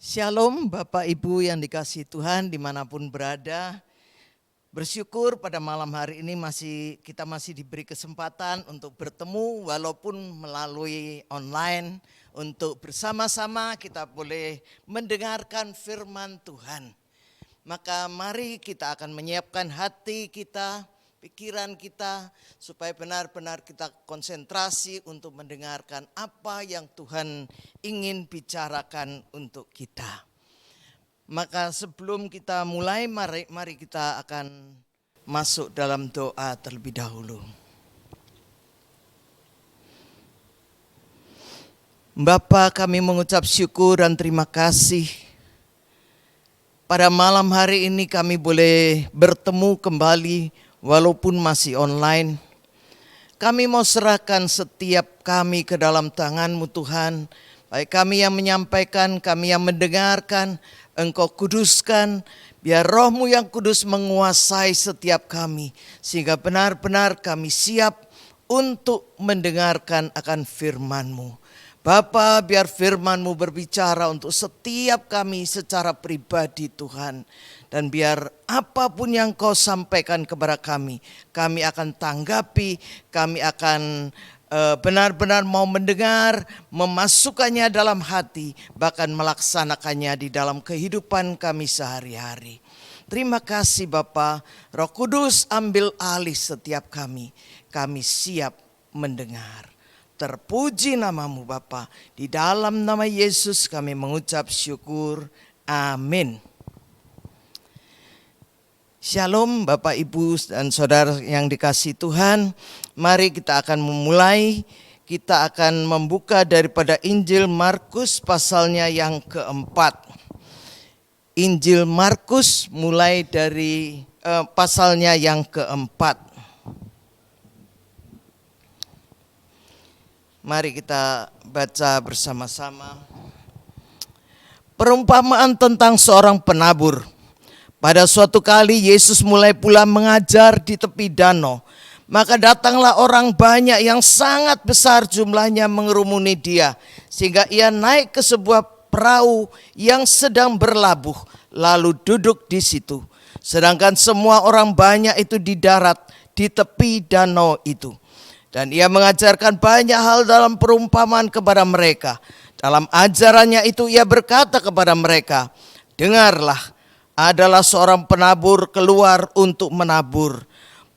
Shalom Bapak Ibu yang dikasihi Tuhan dimanapun berada. Bersyukur pada malam hari ini kita masih diberi kesempatan untuk bertemu walaupun melalui online. Untuk bersama-sama kita boleh mendengarkan firman Tuhan. Maka mari kita akan menyiapkan hati kita, pikiran kita, supaya benar-benar kita konsentrasi untuk mendengarkan apa yang Tuhan ingin bicarakan untuk kita. Maka sebelum kita mulai, mari kita akan masuk dalam doa terlebih dahulu. Bapa, kami mengucap syukur dan terima kasih. Pada malam hari ini kami boleh bertemu kembali walaupun masih online. Kami mau serahkan setiap kami ke dalam tangan-Mu Tuhan. Baik kami yang menyampaikan, kami yang mendengarkan, Engkau kuduskan, biar Roh-Mu yang kudus menguasai setiap kami. Sehingga benar-benar kami siap untuk mendengarkan akan firman-Mu. Bapa, biar firman-Mu berbicara untuk setiap kami secara pribadi Tuhan. Dan biar apapun yang Kau sampaikan kepada kami akan tanggapi, kami akan benar-benar mau mendengar, memasukkannya dalam hati, bahkan melaksanakannya di dalam kehidupan kami sehari-hari. Terima kasih Bapa, Roh Kudus ambil alih setiap kami siap mendengar. Terpuji nama-Mu Bapa, di dalam nama Yesus kami mengucap syukur, amin. Shalom Bapak Ibu dan Saudara yang dikasihi Tuhan. Mari kita akan memulai, kita akan membuka daripada Injil Markus pasalnya yang keempat. Injil Markus mulai dari pasalnya yang keempat. Mari kita baca bersama-sama. Perumpamaan tentang seorang penabur. Pada suatu kali Yesus mulai pula mengajar di tepi danau. Maka datanglah orang banyak yang sangat besar jumlahnya mengerumuni dia. Sehingga ia naik ke sebuah perahu yang sedang berlabuh. Lalu duduk di situ. Sedangkan semua orang banyak itu di darat di tepi danau itu. Dan ia mengajarkan banyak hal dalam perumpamaan kepada mereka. Dalam ajarannya itu ia berkata kepada mereka, dengarlah, adalah seorang penabur keluar untuk menabur.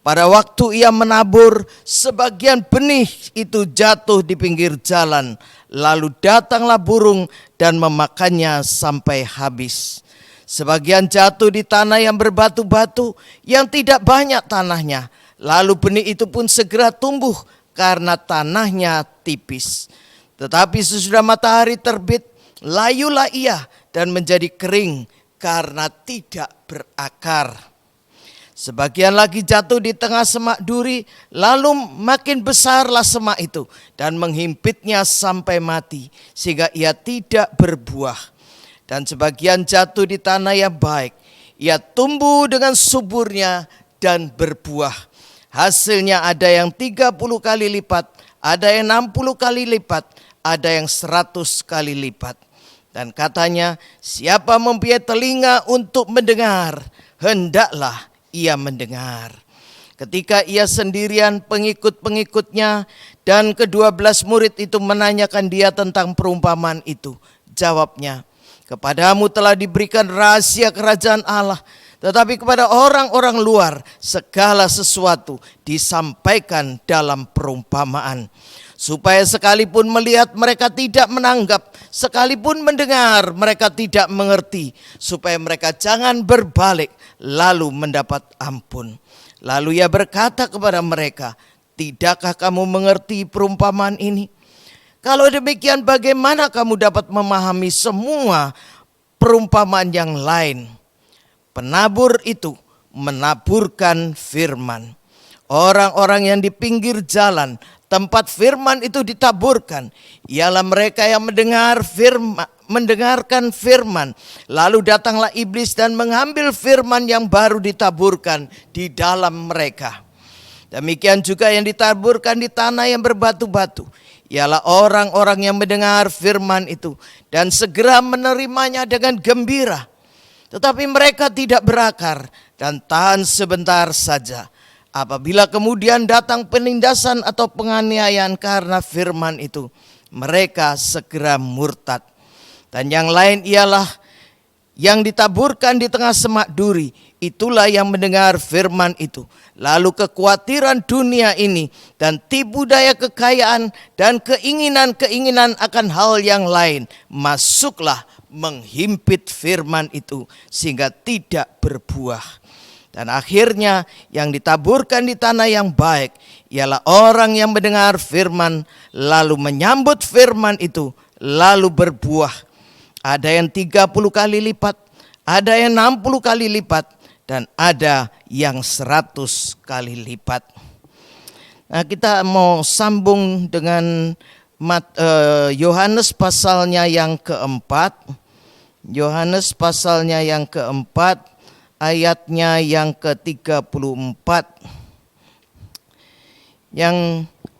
Pada waktu ia menabur, sebagian benih itu jatuh di pinggir jalan. Lalu datanglah burung dan memakannya sampai habis. Sebagian jatuh di tanah yang berbatu-batu, yang tidak banyak tanahnya. Lalu benih itu pun segera tumbuh karena tanahnya tipis. Tetapi sesudah matahari terbit, layulah ia dan menjadi kering karena tidak berakar. Sebagian lagi jatuh di tengah semak duri, lalu makin besarlah semak itu dan menghimpitnya sampai mati, sehingga ia tidak berbuah. Dan sebagian jatuh di tanah yang baik, ia tumbuh dengan suburnya dan berbuah. Hasilnya ada yang 30 kali lipat, ada yang 60 kali lipat, ada yang 100 kali lipat. Dan katanya, siapa mempunyai telinga untuk mendengar, hendaklah ia mendengar. Ketika ia sendirian, pengikut-pengikutnya dan ke-12 murid itu menanyakan dia tentang perumpamaan itu. Jawabnya, kepadamu telah diberikan rahasia kerajaan Allah, tetapi kepada orang-orang luar segala sesuatu disampaikan dalam perumpamaan. Supaya sekalipun melihat mereka tidak menanggap, sekalipun mendengar mereka tidak mengerti. Supaya mereka jangan berbalik lalu mendapat ampun. Lalu ia berkata kepada mereka, tidakkah kamu mengerti perumpamaan ini? Kalau demikian bagaimana kamu dapat memahami semua perumpamaan yang lain? Penabur itu menaburkan firman. Orang-orang yang di pinggir jalan, tempat firman itu ditaburkan, ialah mereka yang mendengarkan firman. Lalu datanglah iblis dan mengambil firman yang baru ditaburkan di dalam mereka. Demikian juga yang ditaburkan di tanah yang berbatu-batu. ialah orang-orang yang mendengar firman itu dan segera menerimanya dengan gembira. Tetapi mereka tidak berakar dan tahan sebentar saja. Apabila kemudian datang penindasan atau penganiayaan karena firman itu, mereka segera murtad. Dan yang lain ialah yang ditaburkan di tengah semak duri, itulah yang mendengar firman itu. Lalu kekhawatiran dunia ini dan tipu daya kekayaan dan keinginan-keinginan akan hal yang lain masuklah menghimpit firman itu sehingga tidak berbuah. Dan akhirnya yang ditaburkan di tanah yang baik ialah orang yang mendengar firman lalu menyambut firman itu lalu berbuah. Ada yang 30 kali lipat, ada yang 60 kali lipat, dan ada yang 100 kali lipat. Nah, kita mau sambung dengan Yohanes pasalnya yang keempat. Yohanes pasalnya yang keempat, ayatnya yang ke-34. Yang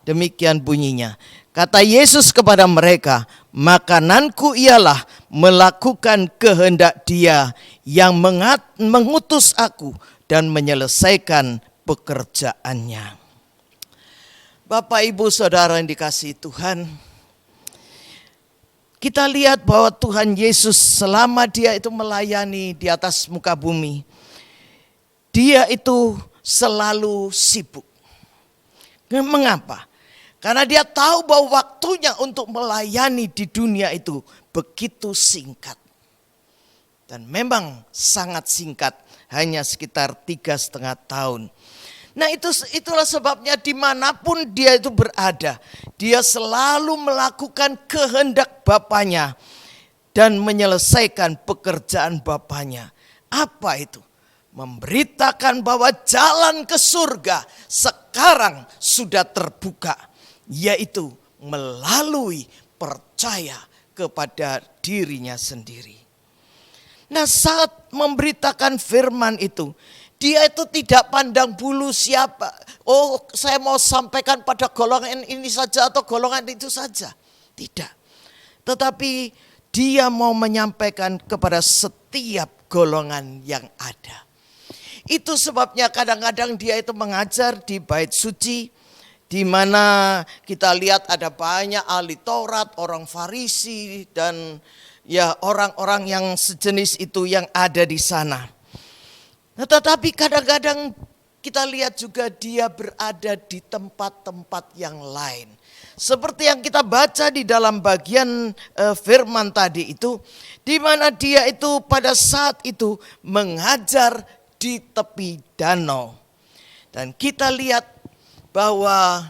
demikian bunyinya. Kata Yesus kepada mereka, makananku ialah melakukan kehendak Dia yang mengutus aku dan menyelesaikan pekerjaannya. Bapak, Ibu, Saudara yang dikasihi Tuhan, kita lihat bahwa Tuhan Yesus selama Dia itu melayani di atas muka bumi, Dia itu selalu sibuk. Mengapa? Karena Dia tahu bahwa waktunya untuk melayani di dunia itu begitu singkat. Dan memang sangat singkat, hanya sekitar 3,5 tahun. Nah, itulah sebabnya dimanapun Dia itu berada, Dia selalu melakukan kehendak Bapanya dan menyelesaikan pekerjaan Bapanya. Apa itu? Memberitakan bahwa jalan ke surga sekarang sudah terbuka, yaitu melalui percaya kepada dirinya sendiri. Nah, saat memberitakan firman itu, Dia itu tidak pandang bulu siapa. Oh, saya mau sampaikan pada golongan ini saja atau golongan itu saja. Tidak. Tetapi Dia mau menyampaikan kepada setiap golongan yang ada. Itu sebabnya kadang-kadang Dia itu mengajar di bait suci, di mana kita lihat ada banyak ahli Taurat, orang Farisi, dan ya orang-orang yang sejenis itu yang ada di sana. Nah, tetapi kadang-kadang kita lihat juga Dia berada di tempat-tempat yang lain. Seperti yang kita baca di dalam bagian firman tadi itu, di mana Dia itu pada saat itu mengajar di tepi danau. Dan kita lihat bahwa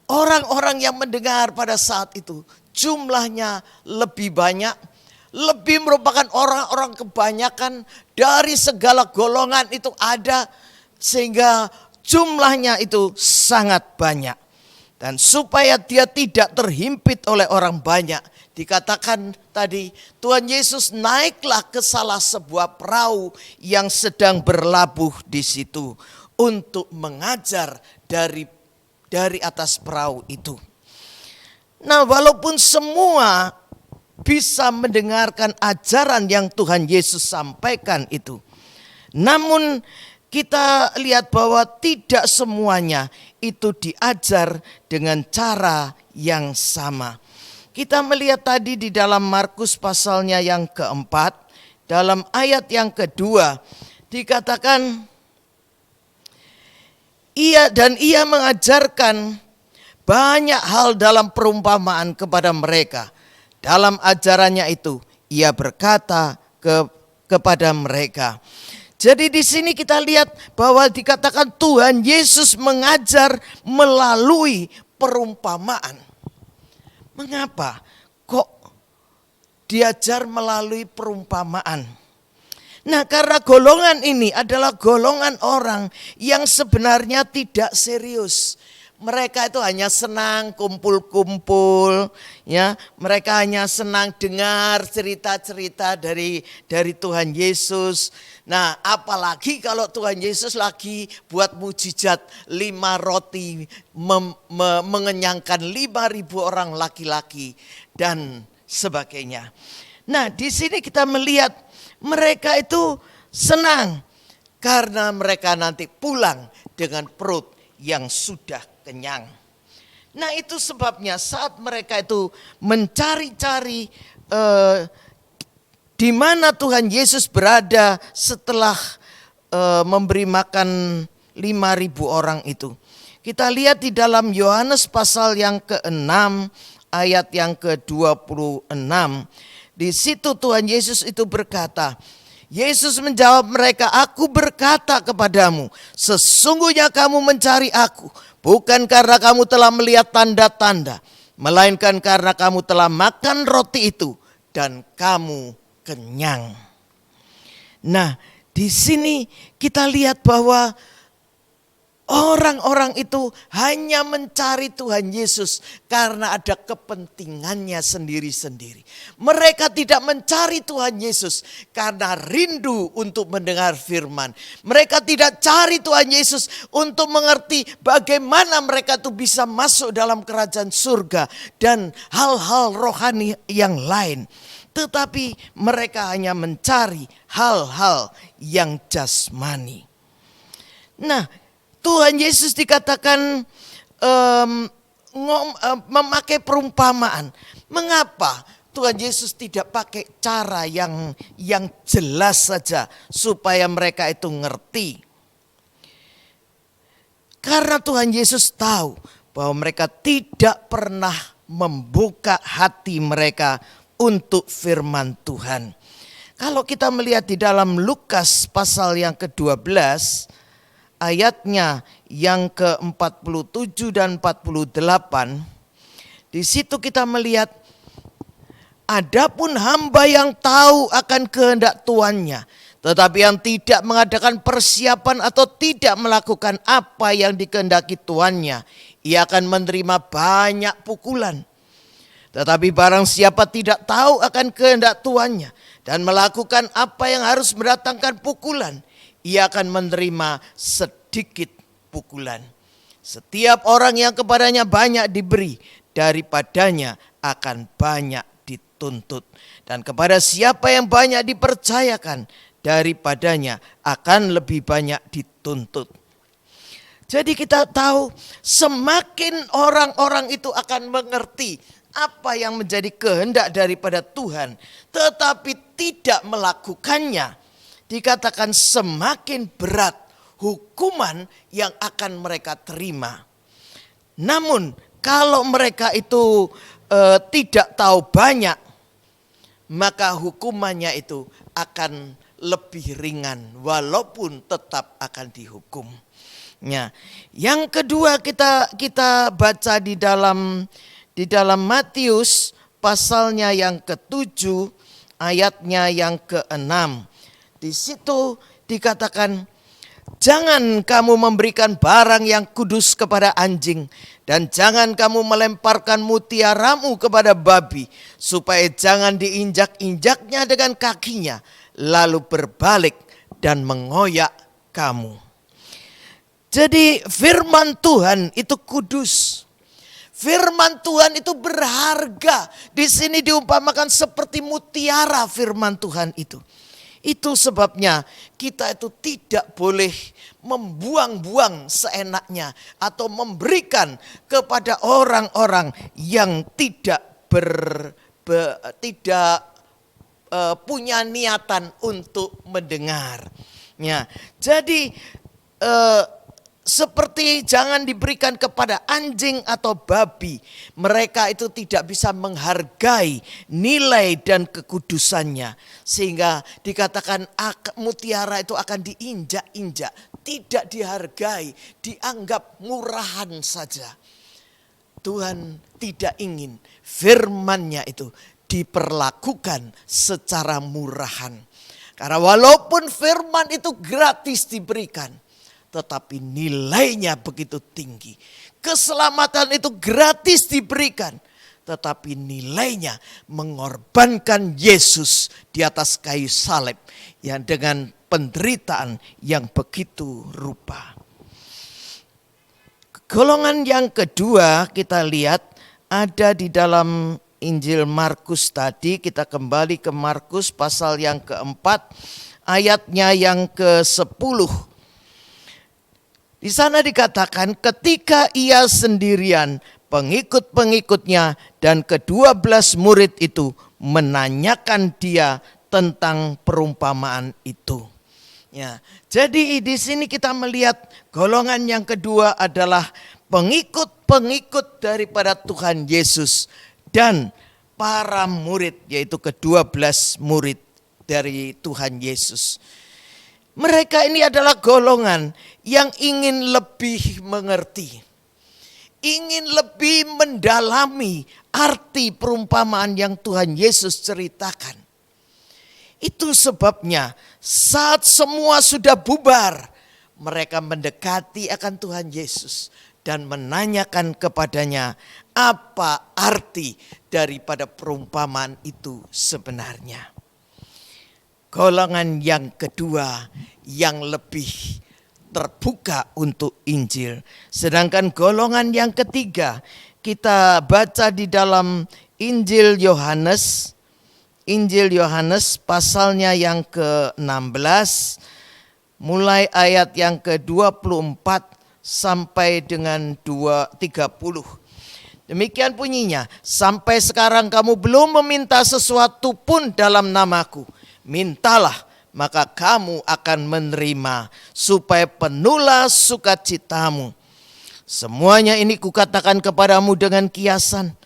orang-orang yang mendengar pada saat itu jumlahnya lebih banyak, lebih merupakan orang-orang kebanyakan dari segala golongan itu ada, sehingga jumlahnya itu sangat banyak. Dan supaya Dia tidak terhimpit oleh orang banyak, dikatakan tadi Tuhan Yesus naiklah ke salah sebuah perahu yang sedang berlabuh di situ untuk mengajar dari atas perahu itu. Nah, walaupun semua bisa mendengarkan ajaran yang Tuhan Yesus sampaikan itu, namun kita lihat bahwa tidak semuanya itu diajar dengan cara yang sama. Kita melihat tadi di dalam Markus pasalnya yang keempat, dalam ayat yang kedua, dikatakan ia mengajarkan banyak hal dalam perumpamaan kepada mereka. Dalam ajarannya itu, ia berkata kepada mereka. Jadi di sini kita lihat bahwa dikatakan Tuhan Yesus mengajar melalui perumpamaan. Mengapa kok diajar melalui perumpamaan? Nah, karena golongan ini adalah golongan orang yang sebenarnya tidak serius. Mereka itu hanya senang kumpul-kumpul, ya. Mereka hanya senang dengar cerita-cerita dari Tuhan Yesus. Nah, apalagi kalau Tuhan Yesus lagi buat mujizat 5 roti mengenyangkan 5.000 orang laki-laki dan sebagainya. Nah, di sini kita melihat mereka itu senang karena mereka nanti pulang dengan perut yang sudah kenyang. Nah, itu sebabnya saat mereka itu mencari-cari di mana Tuhan Yesus berada setelah memberi makan 5.000 orang itu. Kita lihat di dalam Yohanes pasal yang ke-6 ayat yang ke-26. Di situ Tuhan Yesus itu berkata, Yesus menjawab mereka, "Aku berkata kepadamu, sesungguhnya kamu mencari aku, bukan karena kamu telah melihat tanda-tanda, melainkan karena kamu telah makan roti itu dan kamu kenyang." Nah, di sini kita lihat bahwa orang-orang itu hanya mencari Tuhan Yesus karena ada kepentingannya sendiri-sendiri. Mereka tidak mencari Tuhan Yesus karena rindu untuk mendengar firman. Mereka tidak cari Tuhan Yesus untuk mengerti bagaimana mereka itu bisa masuk dalam kerajaan surga dan hal-hal rohani yang lain. Tetapi mereka hanya mencari hal-hal yang jasmani. Nah, Tuhan Yesus dikatakan memakai perumpamaan. Mengapa Tuhan Yesus tidak pakai cara yang jelas saja supaya mereka itu ngerti? Karena Tuhan Yesus tahu bahwa mereka tidak pernah membuka hati mereka untuk firman Tuhan. Kalau kita melihat di dalam Lukas pasal yang ke-12, ayatnya yang ke-47 dan 48, di situ kita melihat, adapun hamba yang tahu akan kehendak tuannya, tetapi yang tidak mengadakan persiapan atau tidak melakukan apa yang dikehendaki tuannya, ia akan menerima banyak pukulan. Tetapi barang siapa tidak tahu akan kehendak tuannya dan melakukan apa yang harus mendatangkan pukulan, ia akan menerima sedikit pukulan. Setiap orang yang kepadanya banyak diberi, daripadanya akan banyak dituntut. Dan kepada siapa yang banyak dipercayakan, daripadanya akan lebih banyak dituntut. Jadi kita tahu semakin orang-orang itu akan mengerti apa yang menjadi kehendak daripada Tuhan, tetapi tidak melakukannya, dikatakan semakin berat hukuman yang akan mereka terima. Namun kalau mereka itu tidak tahu banyak, maka hukumannya itu akan lebih ringan walaupun tetap akan dihukum. Ya. Yang kedua kita baca di dalam Matius pasalnya yang ke-7 ayatnya yang ke-6. Di situ dikatakan, jangan kamu memberikan barang yang kudus kepada anjing, dan jangan kamu melemparkan mutiaramu kepada babi, supaya jangan diinjak-injaknya dengan kakinya, lalu berbalik dan mengoyak kamu. Jadi firman Tuhan itu kudus. Firman Tuhan itu berharga. Di sini diumpamakan seperti mutiara firman Tuhan itu. Itu sebabnya kita itu tidak boleh membuang-buang seenaknya atau memberikan kepada orang-orang yang tidak punya niatan untuk mendengar. Ya, jadi seperti jangan diberikan kepada anjing atau babi. Mereka itu tidak bisa menghargai nilai dan kekudusannya. Sehingga dikatakan mutiara itu akan diinjak-injak. Tidak dihargai, dianggap murahan saja. Tuhan tidak ingin firman-Nya itu diperlakukan secara murahan. Karena walaupun firman itu gratis diberikan, tetapi nilainya begitu tinggi. Keselamatan itu gratis diberikan, tetapi nilainya mengorbankan Yesus di atas kayu salib yang dengan penderitaan yang begitu rupa. Golongan yang kedua kita lihat ada di dalam Injil Markus tadi. Kita kembali ke Markus pasal yang keempat, ayatnya yang ke-10. Di sana dikatakan ketika ia sendirian, pengikut-pengikutnya dan ke-12 murid itu menanyakan dia tentang perumpamaan itu. Ya, jadi di sini kita melihat golongan yang kedua adalah pengikut-pengikut daripada Tuhan Yesus dan para murid, yaitu ke-12 murid dari Tuhan Yesus. Mereka ini adalah golongan yang ingin lebih mengerti, ingin lebih mendalami arti perumpamaan yang Tuhan Yesus ceritakan. Itu sebabnya saat semua sudah bubar, mereka mendekati akan Tuhan Yesus dan menanyakan kepadanya apa arti daripada perumpamaan itu sebenarnya. Golongan yang kedua yang lebih terbuka untuk Injil. Sedangkan golongan yang ketiga kita baca di dalam Injil Yohanes. Injil Yohanes pasalnya yang ke-16 mulai ayat yang ke-24 sampai dengan 30. Demikian bunyinya, sampai sekarang kamu belum meminta sesuatu pun dalam namaku. Mintalah maka kamu akan menerima supaya penuhlah sukacitamu. Semuanya ini kukatakan kepadamu dengan kiasan.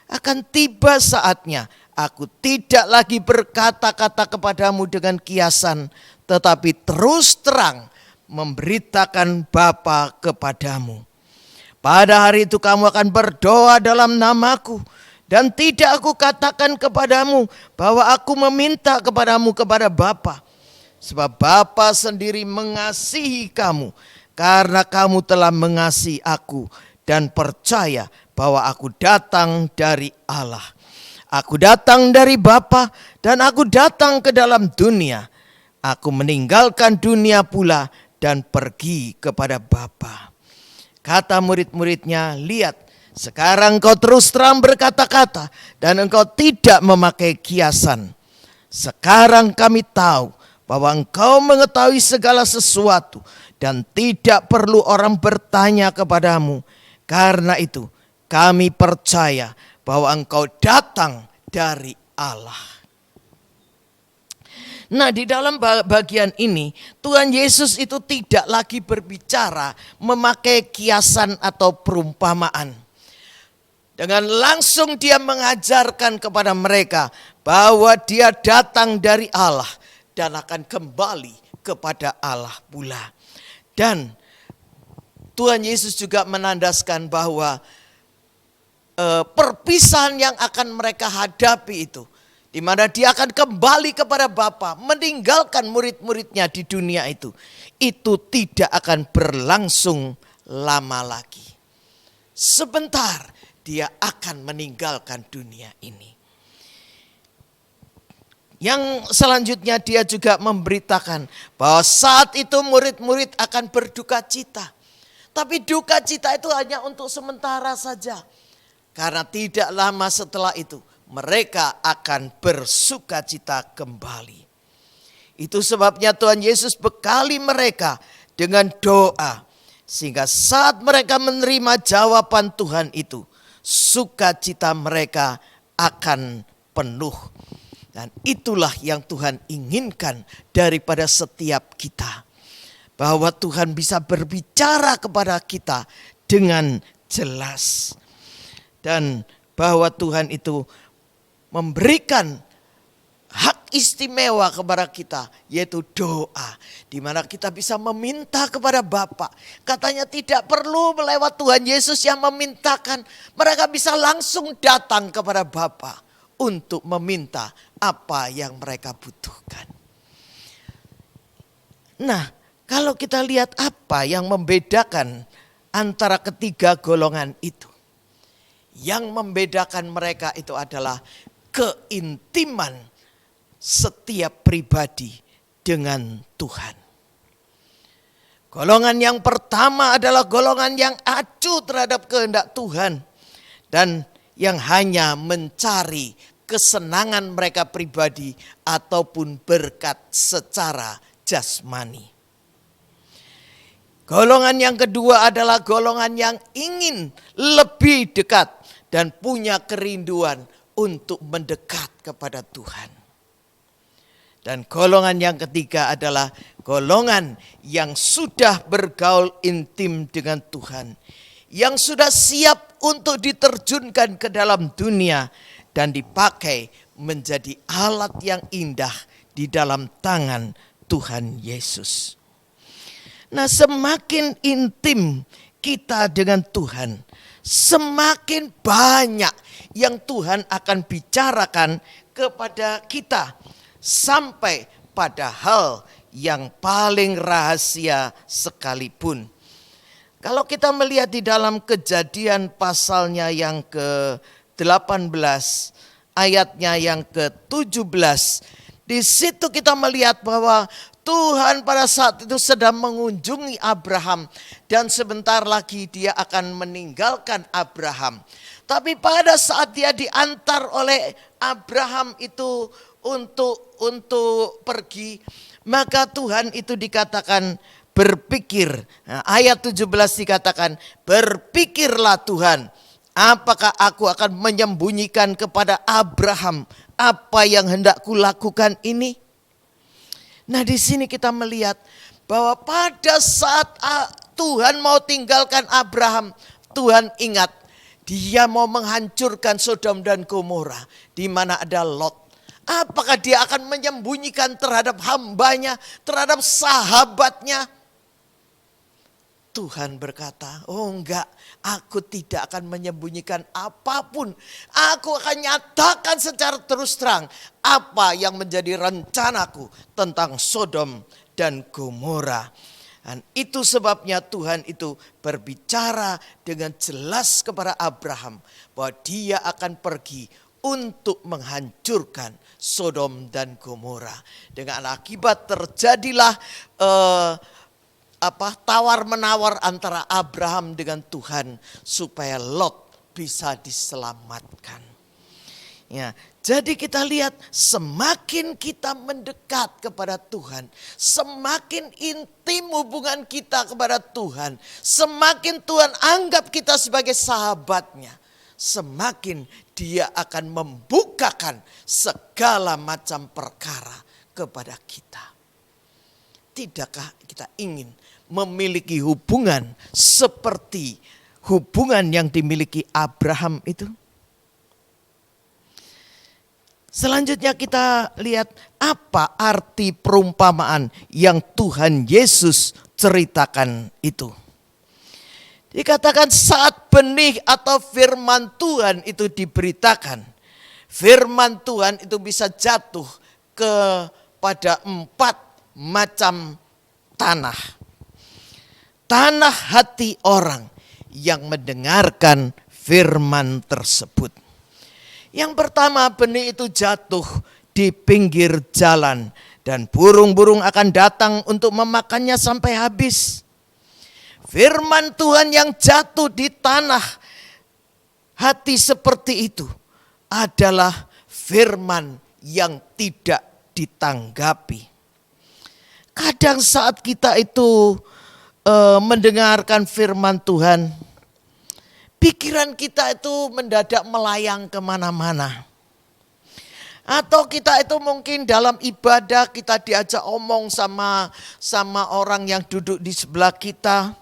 Akan tiba saatnya aku tidak lagi berkata-kata kepadamu dengan kiasan, tetapi terus terang memberitakan Bapa kepadamu. Pada hari itu kamu akan berdoa dalam namaku, dan tidak aku katakan kepadamu bahwa aku meminta kepadamu kepada Bapa. Sebab Bapa sendiri mengasihi kamu, karena kamu telah mengasihi aku dan percaya bahwa aku datang dari Allah. Aku datang dari Bapa dan aku datang ke dalam dunia. Aku meninggalkan dunia pula dan pergi kepada Bapa. Kata murid-muridnya, lihat, sekarang engkau terus terang berkata-kata dan engkau tidak memakai kiasan. Sekarang kami tahu bahwa engkau mengetahui segala sesuatu dan tidak perlu orang bertanya kepadamu. Karena itu kami percaya bahwa engkau datang dari Allah. Nah, di dalam bagian ini Tuhan Yesus itu tidak lagi berbicara memakai kiasan atau perumpamaan. Dengan langsung dia mengajarkan kepada mereka bahwa dia datang dari Allah dan akan kembali kepada Allah pula. Dan Tuhan Yesus juga menandaskan bahwa perpisahan yang akan mereka hadapi itu, di mana dia akan kembali kepada Bapa, meninggalkan murid-muridnya di dunia itu tidak akan berlangsung lama lagi. Sebentar dia akan meninggalkan dunia ini. Yang selanjutnya dia juga memberitakan bahwa saat itu murid-murid akan berduka cita. Tapi duka cita itu hanya untuk sementara saja. Karena tidak lama setelah itu mereka akan bersuka cita kembali. Itu sebabnya Tuhan Yesus bekali mereka dengan doa. Sehingga saat mereka menerima jawaban Tuhan itu, sukacita mereka akan penuh. Dan itulah yang Tuhan inginkan daripada setiap kita. Bahwa Tuhan bisa berbicara kepada kita dengan jelas. Dan bahwa Tuhan itu memberikan hak istimewa kepada kita, yaitu doa. Di mana kita bisa meminta kepada Bapa. Katanya tidak perlu melewat Tuhan Yesus yang memintakan. Mereka bisa langsung datang kepada Bapa untuk meminta apa yang mereka butuhkan. Nah, Kalau kita lihat apa yang membedakan antara ketiga golongan itu. Yang membedakan mereka itu adalah keintiman setiap pribadi dengan Tuhan. Golongan yang pertama adalah golongan yang acuh terhadap kehendak Tuhan. Dan yang hanya mencari kesenangan mereka pribadi ataupun berkat secara jasmani. Golongan yang kedua adalah golongan yang ingin lebih dekat dan punya kerinduan untuk mendekat kepada Tuhan. Dan golongan yang ketiga adalah golongan yang sudah bergaul intim dengan Tuhan. Yang sudah siap untuk diterjunkan ke dalam dunia dan dipakai menjadi alat yang indah di dalam tangan Tuhan Yesus. Nah, semakin intim kita dengan Tuhan, semakin banyak yang Tuhan akan bicarakan kepada kita. Sampai pada hal yang paling rahasia sekalipun. Kalau kita melihat di dalam Kejadian pasalnya yang ke-18, ayatnya yang ke-17. Di situ kita melihat bahwa Tuhan pada saat itu sedang mengunjungi Abraham. Dan sebentar lagi dia akan meninggalkan Abraham. Tapi pada saat dia diantar oleh Abraham itu untuk pergi, maka Tuhan itu dikatakan berpikir. Nah, ayat 17 dikatakan, berpikirlah Tuhan, apakah aku akan menyembunyikan kepada Abraham apa yang hendak kulakukan ini? Nah, di sini kita melihat bahwa pada saat Tuhan mau tinggalkan Abraham, Tuhan ingat dia mau menghancurkan Sodom dan Gomora di mana ada Lot. Apakah dia akan menyembunyikan terhadap hambanya, terhadap sahabatnya? Tuhan berkata, oh enggak, aku tidak akan menyembunyikan apapun. Aku akan nyatakan secara terus terang apa yang menjadi rencanaku tentang Sodom dan Gomora. Dan itu sebabnya Tuhan itu berbicara dengan jelas kepada Abraham bahwa dia akan pergi untuk menghancurkan Sodom dan Gomora. Dengan akibat terjadilah tawar-menawar antara Abraham dengan Tuhan supaya Lot bisa diselamatkan. Ya, jadi kita lihat semakin kita mendekat kepada Tuhan, semakin intim hubungan kita kepada Tuhan, semakin Tuhan anggap kita sebagai sahabatnya, semakin dia akan membukakan segala macam perkara kepada kita. Tidakkah kita ingin memiliki hubungan seperti hubungan yang dimiliki Abraham itu? Selanjutnya kita lihat apa arti perumpamaan yang Tuhan Yesus ceritakan itu. Dikatakan saat benih atau firman Tuhan itu diberitakan, firman Tuhan itu bisa jatuh kepada 4 macam tanah. Tanah hati orang yang mendengarkan firman tersebut. Yang pertama, benih itu jatuh di pinggir jalan dan burung-burung akan datang untuk memakannya sampai habis. Firman Tuhan yang jatuh di tanah hati seperti itu adalah firman yang tidak ditanggapi. Kadang saat kita itu mendengarkan firman Tuhan, pikiran kita itu mendadak melayang kemana-mana. Atau kita itu mungkin dalam ibadah kita diajak omong sama orang yang duduk di sebelah kita.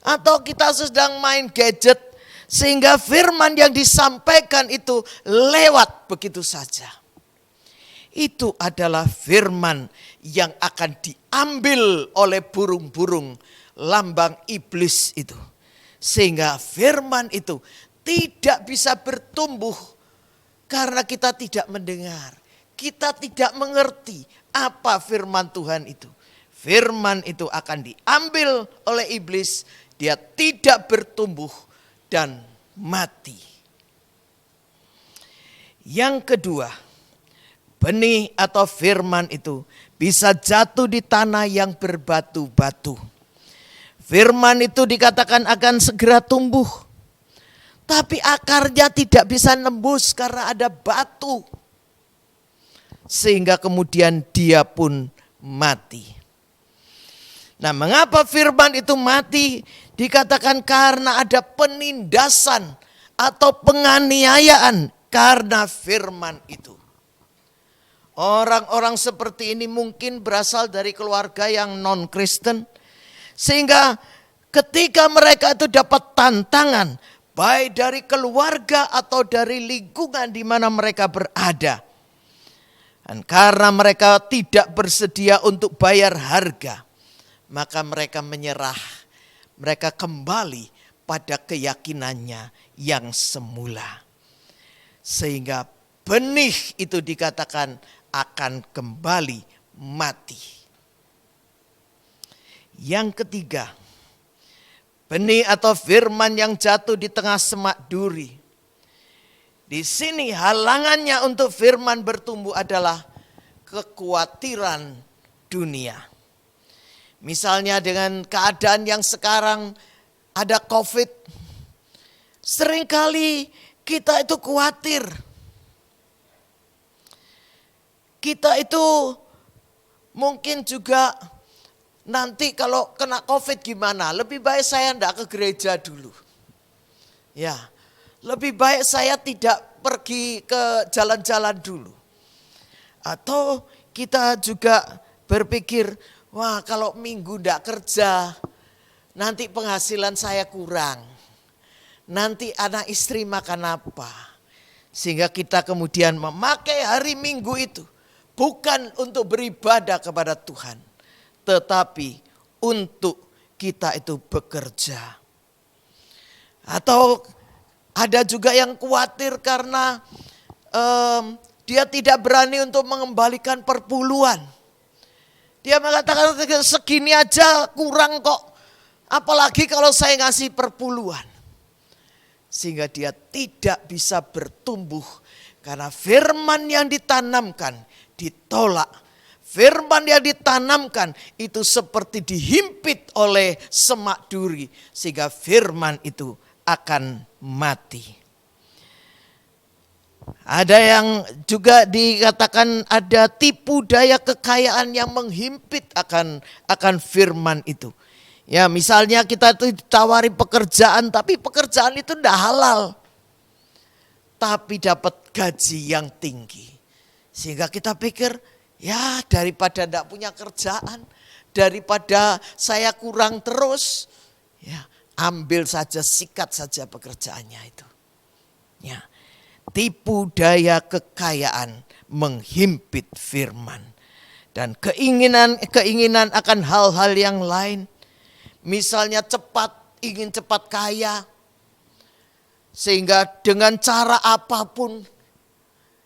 Atau kita sedang main gadget sehingga firman yang disampaikan itu lewat begitu saja. Itu adalah firman yang akan diambil oleh burung-burung lambang iblis itu. Sehingga firman itu tidak bisa bertumbuh karena kita tidak mendengar. Kita tidak mengerti apa firman Tuhan itu. firman itu akan diambil oleh iblis, dia tidak bertumbuh dan mati. Yang kedua, benih atau firman itu bisa jatuh di tanah yang berbatu-batu. Firman itu dikatakan akan segera tumbuh, tapi akarnya tidak bisa nembus karena ada batu. Sehingga kemudian dia pun mati. Nah, mengapa firman itu mati? Dikatakan karena ada penindasan atau penganiayaan karena firman itu. Orang-orang seperti ini mungkin berasal dari keluarga yang non-Kristen. Sehingga ketika mereka itu dapat tantangan, baik dari keluarga atau dari lingkungan di mana mereka berada. Dan karena mereka tidak bersedia untuk bayar harga, maka mereka menyerah. Mereka kembali pada keyakinannya yang semula. Sehingga benih itu dikatakan akan kembali mati. Yang ketiga, benih atau firman yang jatuh di tengah semak duri. Di sini halangannya untuk firman bertumbuh adalah kekhawatiran dunia. Misalnya dengan keadaan yang sekarang ada COVID, seringkali kita itu khawatir. Kita itu mungkin juga nanti kalau kena COVID gimana? Lebih baik saya tidak ke gereja dulu. Ya, lebih baik saya tidak pergi ke jalan-jalan dulu. Atau kita juga berpikir, wah kalau minggu tidak kerja, nanti penghasilan saya kurang. Nanti anak istri makan apa? Sehingga kita kemudian memakai hari Minggu itu bukan untuk beribadah kepada Tuhan, tetapi untuk kita itu bekerja. Atau ada juga yang khawatir karena dia tidak berani untuk mengembalikan perpuluhan. Dia mengatakan segini aja kurang kok, apalagi kalau saya ngasih perpuluhan. Sehingga dia tidak bisa bertumbuh karena firman yang ditanamkan ditolak. Firman yang ditanamkan itu seperti dihimpit oleh semak duri sehingga firman itu akan mati. Ada yang juga dikatakan ada tipu daya kekayaan yang menghimpit akan firman itu. Ya, misalnya kita itu ditawari pekerjaan tapi pekerjaan itu tidak halal. Tapi dapat gaji yang tinggi. Sehingga kita pikir, ya daripada tidak punya kerjaan, daripada saya kurang terus, ya ambil saja, sikat saja pekerjaannya itu. Ya, tipu daya kekayaan menghimpit firman. Dan keinginan akan hal-hal yang lain. Misalnya ingin cepat kaya. Sehingga dengan cara apapun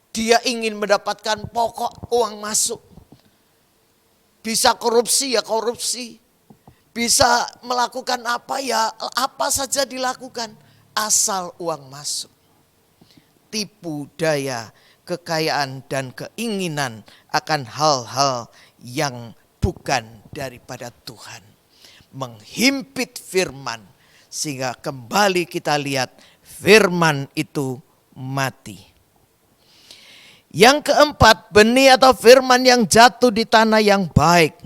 dia ingin mendapatkan pokok uang masuk. Bisa korupsi ya korupsi. Bisa melakukan apa ya apa saja dilakukan. Asal uang masuk. Tipu daya kekayaan dan keinginan akan hal-hal yang bukan daripada Tuhan. Menghimpit firman. Sehingga kembali kita lihat firman itu mati. Yang keempat, benih atau firman yang jatuh di tanah yang baik.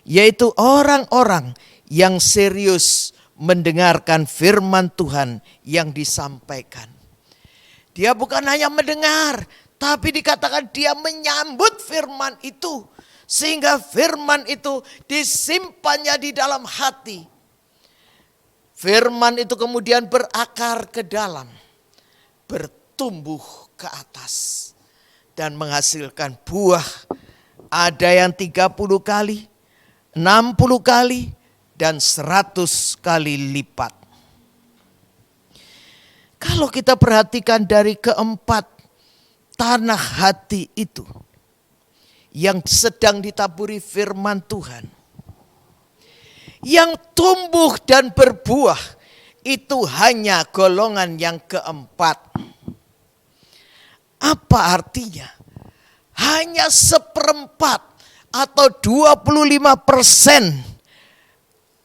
Yaitu orang-orang yang serius mendengarkan firman Tuhan yang disampaikan. Dia bukan hanya mendengar, tapi dikatakan dia menyambut firman itu. Sehingga firman itu disimpannya di dalam hati. Firman itu kemudian berakar ke dalam, bertumbuh ke atas. Dan menghasilkan buah. Ada yang 30 kali, 60 kali, dan 100 kali lipat. Kalau kita perhatikan dari keempat tanah hati itu, yang sedang ditaburi firman Tuhan. Yang tumbuh dan berbuah itu hanya golongan yang keempat. Apa artinya? Hanya 1/4 atau 25%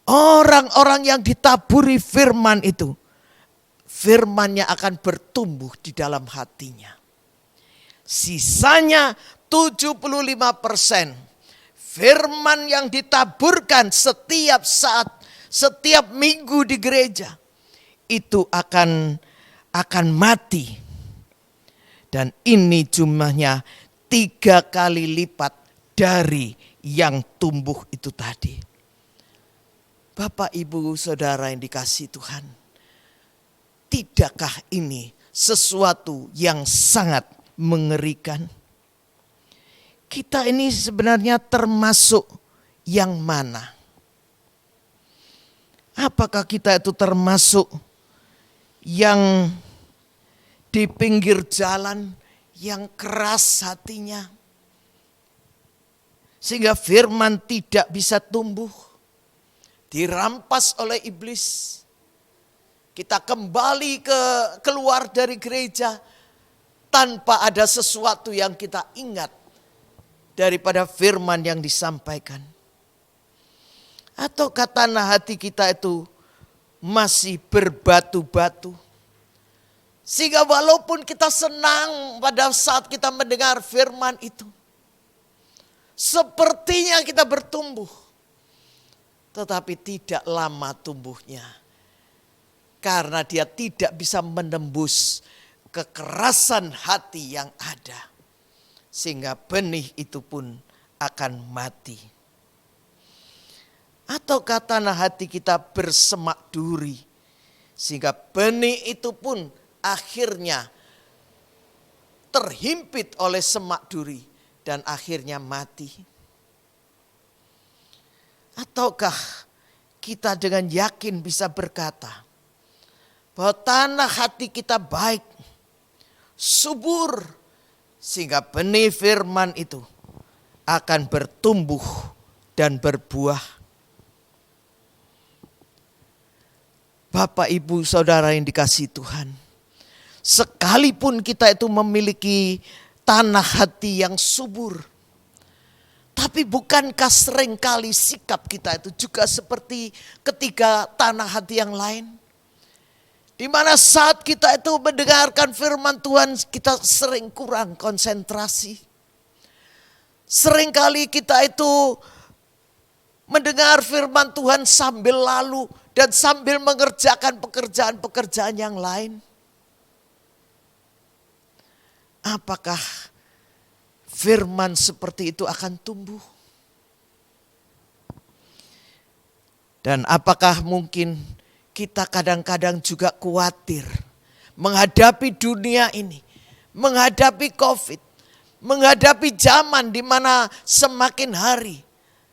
orang-orang yang ditaburi firman itu, firmannya akan bertumbuh di dalam hatinya. Sisanya 75% firman yang ditaburkan setiap saat, setiap minggu di gereja, itu akan mati. Dan ini jumlahnya 3 kali lipat dari yang tumbuh itu tadi. Bapak, Ibu, Saudara yang dikasihi Tuhan, tidakkah ini sesuatu yang sangat mengerikan? Kita ini sebenarnya termasuk yang mana? Apakah kita itu termasuk yang di pinggir jalan, yang keras hatinya, sehingga firman tidak bisa tumbuh, dirampas oleh iblis? Kita kembali keluar dari gereja tanpa ada sesuatu yang kita ingat daripada firman yang disampaikan. Ataukah tanah hati kita itu masih berbatu-batu, sehingga walaupun kita senang pada saat kita mendengar firman itu, sepertinya kita bertumbuh, tetapi tidak lama tumbuhnya. Karena dia tidak bisa menembus kekerasan hati yang ada. Sehingga benih itu pun akan mati. Ataukah tanah hati kita bersemak duri, sehingga benih itu pun akhirnya terhimpit oleh semak duri dan akhirnya mati? Ataukah kita dengan yakin bisa berkata bahwa tanah hati kita baik, subur, sehingga benih firman itu akan bertumbuh dan berbuah? Bapak, Ibu, Saudara yang dikasihi Tuhan, sekalipun kita itu memiliki tanah hati yang subur, tapi bukankah seringkali sikap kita itu juga seperti ketiga tanah hati yang lain? Di mana saat kita itu mendengarkan firman Tuhan, kita sering kurang konsentrasi. Seringkali kita itu mendengar firman Tuhan sambil lalu dan sambil mengerjakan pekerjaan-pekerjaan yang lain. Apakah firman seperti itu akan tumbuh? Dan apakah mungkin kita kadang-kadang juga khawatir menghadapi dunia ini, menghadapi COVID, menghadapi zaman di mana semakin hari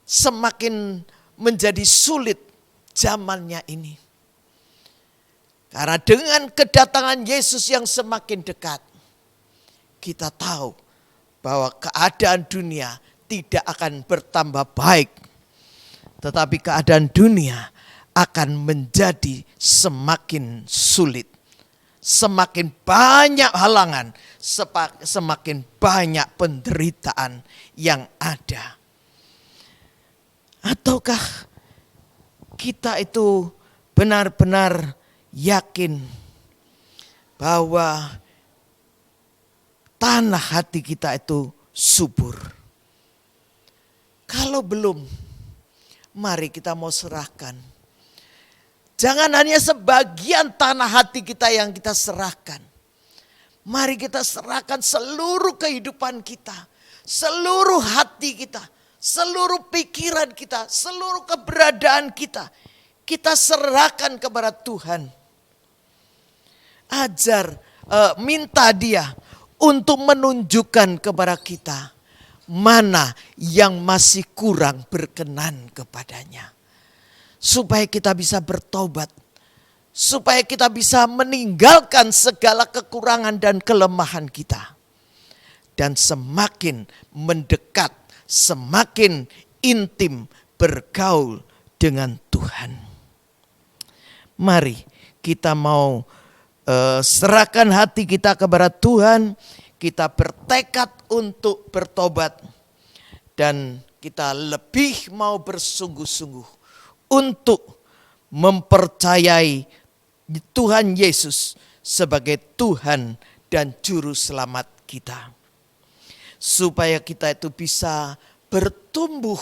semakin menjadi sulit zamannya ini. Karena dengan kedatangan Yesus yang semakin dekat, kita tahu bahwa keadaan dunia tidak akan bertambah baik, tetapi keadaan dunia akan menjadi semakin sulit. Semakin banyak halangan, semakin banyak penderitaan yang ada. Ataukah kita itu benar-benar yakin bahwa tanah hati kita itu subur? Kalau belum, mari kita mau serahkan. Jangan hanya sebagian tanah hati kita yang kita serahkan. Mari kita serahkan seluruh kehidupan kita, seluruh hati kita, seluruh pikiran kita, seluruh keberadaan kita. Kita serahkan kepada Tuhan. Minta Dia untuk menunjukkan kepada kita mana yang masih kurang berkenan kepadanya. Supaya kita bisa bertobat. Supaya kita bisa meninggalkan segala kekurangan dan kelemahan kita. Dan semakin mendekat, semakin intim bergaul dengan Tuhan. Mari kita mau serahkan hati kita kepada Tuhan. Kita bertekad untuk bertobat. Dan kita lebih mau bersungguh-sungguh untuk mempercayai Tuhan Yesus sebagai Tuhan dan Juru Selamat kita. Supaya kita itu bisa bertumbuh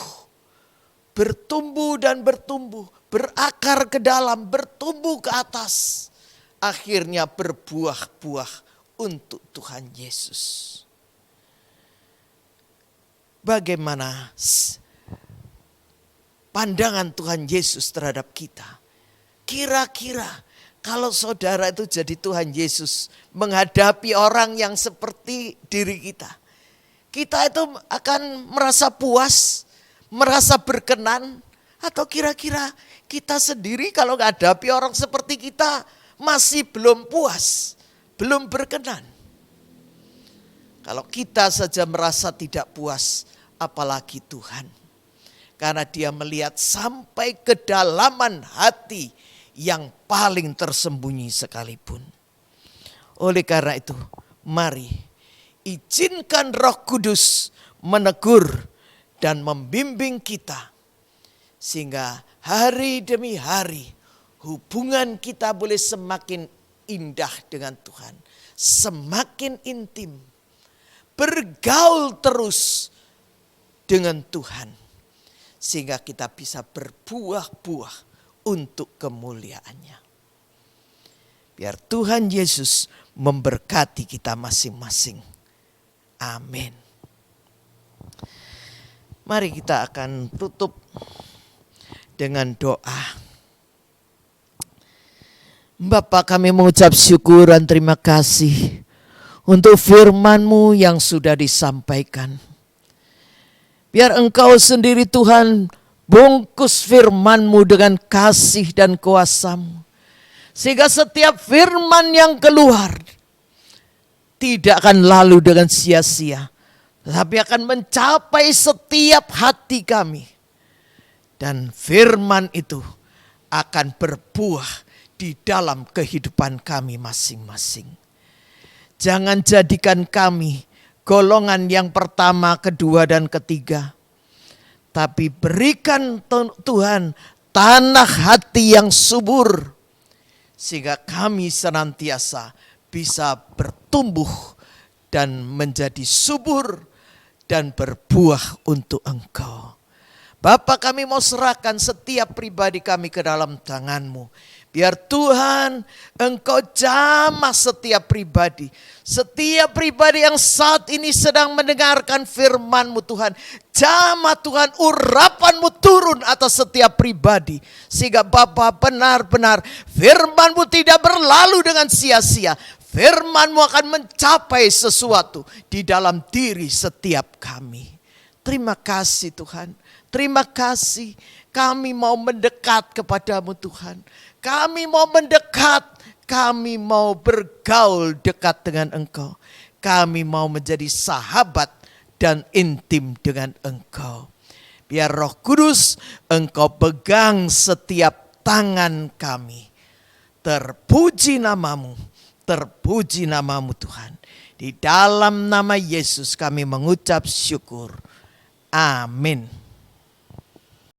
dan bertumbuh, berakar ke dalam, bertumbuh ke atas. Akhirnya berbuah-buah untuk Tuhan Yesus. Bagaimana pandangan Tuhan Yesus terhadap kita? Kira-kira kalau saudara itu jadi Tuhan Yesus menghadapi orang yang seperti diri kita, kita itu akan merasa puas, merasa berkenan, atau kira-kira kita sendiri kalau menghadapi orang seperti kita masih belum puas, belum berkenan. Kalau kita saja merasa tidak puas, apalagi Tuhan. Karena Dia melihat sampai kedalaman hati yang paling tersembunyi sekalipun. Oleh karena itu, mari izinkan Roh Kudus menegur dan membimbing kita. Sehingga hari demi hari hubungan kita boleh semakin indah dengan Tuhan. Semakin intim. Bergaul terus dengan Tuhan. Sehingga kita bisa berbuah-buah untuk kemuliaannya. Biar Tuhan Yesus memberkati kita masing-masing. Amin. Mari kita akan tutup dengan doa. Bapa, kami mengucap syukur dan terima kasih untuk firman-Mu yang sudah disampaikan. Biar Engkau sendiri Tuhan bungkus firman-Mu dengan kasih dan kuasa-Mu. Sehingga setiap firman yang keluar tidak akan lalu dengan sia-sia. Tetapi akan mencapai setiap hati kami. Dan firman itu akan berbuah di dalam kehidupan kami masing-masing. Jangan jadikan kami golongan yang pertama, kedua, dan ketiga. Tapi berikan Tuhan tanah hati yang subur. Sehingga kami senantiasa bisa bertumbuh dan menjadi subur dan berbuah untuk Engkau. Bapa, kami mau serahkan setiap pribadi kami ke dalam tangan-Mu. Biar Tuhan Engkau jamah setiap pribadi. Setiap pribadi yang saat ini sedang mendengarkan firman-Mu Tuhan. Jamah Tuhan, urapan-Mu turun atas setiap pribadi. Sehingga Bapa benar-benar firman-Mu tidak berlalu dengan sia-sia. Firman-Mu akan mencapai sesuatu di dalam diri setiap kami. Terima kasih Tuhan. Terima kasih. Kami mau mendekat kepadamu Tuhan. Kami mau mendekat, kami mau bergaul dekat dengan Engkau. Kami mau menjadi sahabat dan intim dengan Engkau. Biar Roh Kudus Engkau pegang setiap tangan kami. Terpuji namamu Tuhan. Di dalam nama Yesus kami mengucap syukur. Amin.